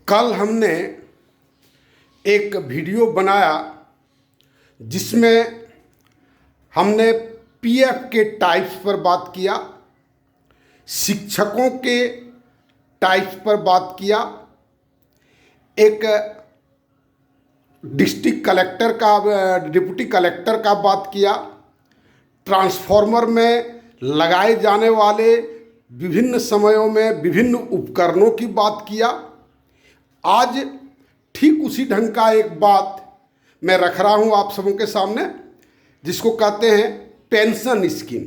कल हमने एक वीडियो बनाया जिसमें हमने पीएफ के टाइप्स पर बात किया, शिक्षकों के टाइप्स पर बात किया, एक डिस्ट्रिक्ट कलेक्टर का डिप्टी कलेक्टर का बात किया, ट्रांसफार्मर में लगाए जाने वाले विभिन्न समयों में विभिन्न उपकरणों की बात किया। आज ठीक उसी ढंग का एक बात मैं रख रहा हूं आप सबों के सामने, जिसको कहते हैं पेंशन स्कीम।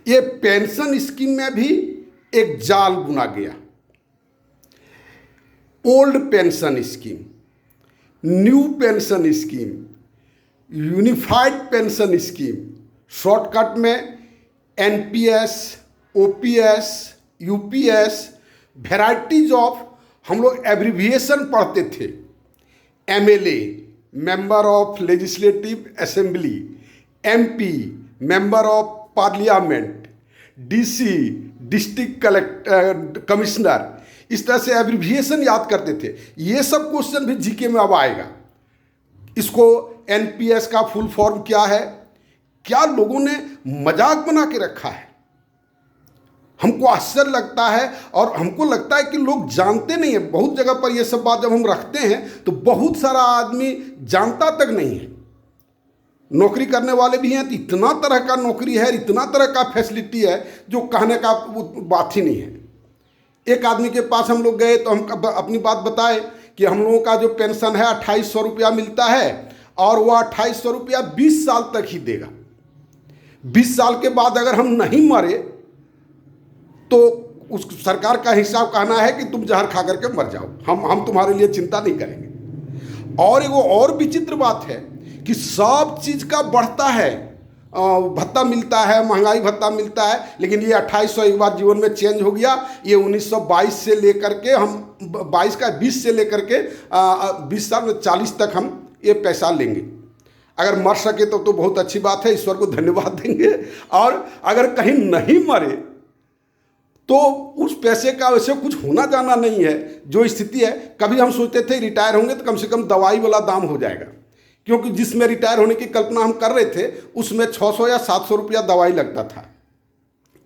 ये पेंशन स्कीम में भी एक जाल बुना गया। Old pension scheme, new pension scheme, unified pension scheme, shortcut में NPS, OPS, UPS, varieties of हम लोग एब्रिविएशन पढ़ते थे। MLA, member of legislative assembly, MP, member of parliament, DC, district collector, commissioner, इस तरह से एब्रिविएशन याद करते थे। ये सब क्वेश्चन भी जीके में अब आएगा। इसको एनपीएस का फुल फॉर्म क्या है, क्या लोगों ने मजाक बना के रखा है। हमको आश्चर्य लगता है और हमको लगता है कि लोग जानते नहीं है। बहुत जगह पर ये सब बात जब हम रखते हैं तो बहुत सारा आदमी जानता तक नहीं है। नौकरी करने वाले भी हैं तो इतना तरह का नौकरी है, इतना तरह का फैसिलिटी है जो कहने का बात ही नहीं है। एक आदमी के पास हम लोग गए तो हम अपनी बात बताए कि हम लोगों का जो पेंशन है 2800 रुपया मिलता है और वह 2800 रुपया 20 साल तक ही देगा। 20 साल के बाद अगर हम नहीं मरे तो उस सरकार का हिसाब कहना है कि तुम जहर खा करके मर जाओ, हम तुम्हारे लिए चिंता नहीं करेंगे। और एगो और विचित्र बात है कि सब चीज़ का बढ़ता है, भत्ता मिलता है, महंगाई भत्ता मिलता है, लेकिन ये 2800 एक बार जीवन में चेंज हो गया। ये 1922 से लेकर के हम 20 से लेकर के 20 साल में 40 तक हम ये पैसा लेंगे। अगर मर सके तो बहुत अच्छी बात है, ईश्वर को धन्यवाद देंगे। और अगर कहीं नहीं मरे तो उस पैसे का वैसे कुछ होना जाना नहीं है। जो स्थिति है, कभी हम सोचते थे रिटायर होंगे तो कम से कम दवाई वाला दाम हो जाएगा, क्योंकि जिसमें रिटायर होने की कल्पना हम कर रहे थे उसमें 600 या 700 रुपया दवाई लगता था।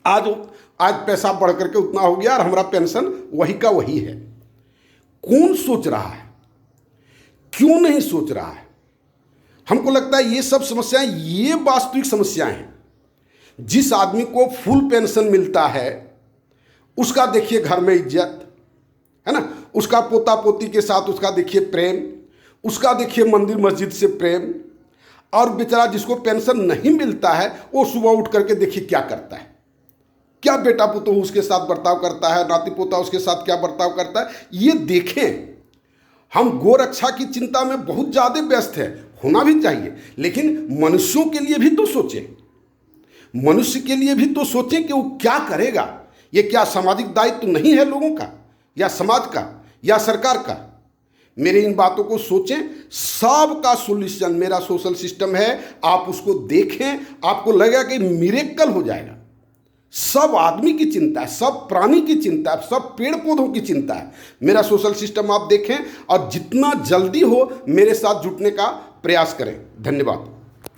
आज पैसा बढ़ करके उतना हो गया और हमारा पेंशन वही का वही है। कौन सोच रहा है, क्यों नहीं सोच रहा है? हमको लगता है ये सब समस्याएं, ये वास्तविक समस्याएं हैं। जिस आदमी को फुल पेंशन मिलता है उसका देखिए घर में इज्जत है ना, उसका पोता पोती के साथ उसका देखिए प्रेम, उसका देखिए मंदिर मस्जिद से प्रेम। और बेचारा जिसको पेंशन नहीं मिलता है वो सुबह उठ करके देखिए क्या करता है, क्या बेटा पुतो उसके साथ बर्ताव करता है, नाती पोता उसके साथ क्या बर्ताव करता है। ये देखें, हम गोरक्षा की चिंता में बहुत ज़्यादा व्यस्त है, होना भी चाहिए, लेकिन मनुष्यों के लिए भी तो सोचें। मनुष्य के लिए भी तो सोचें कि वो क्या करेगा। ये क्या सामाजिक दायित्व नहीं है लोगों का, या समाज का, या सरकार का? मेरी इन बातों को सोचें। सबका सॉल्यूशन मेरा सोशल सिस्टम है, आप उसको देखें, आपको लगेगा कि मिरेकल हो जाएगा। सब आदमी की चिंता है, सब प्राणी की चिंता है, सब पेड़ पौधों की चिंता है। मेरा सोशल सिस्टम आप देखें और जितना जल्दी हो मेरे साथ जुटने का प्रयास करें। धन्यवाद।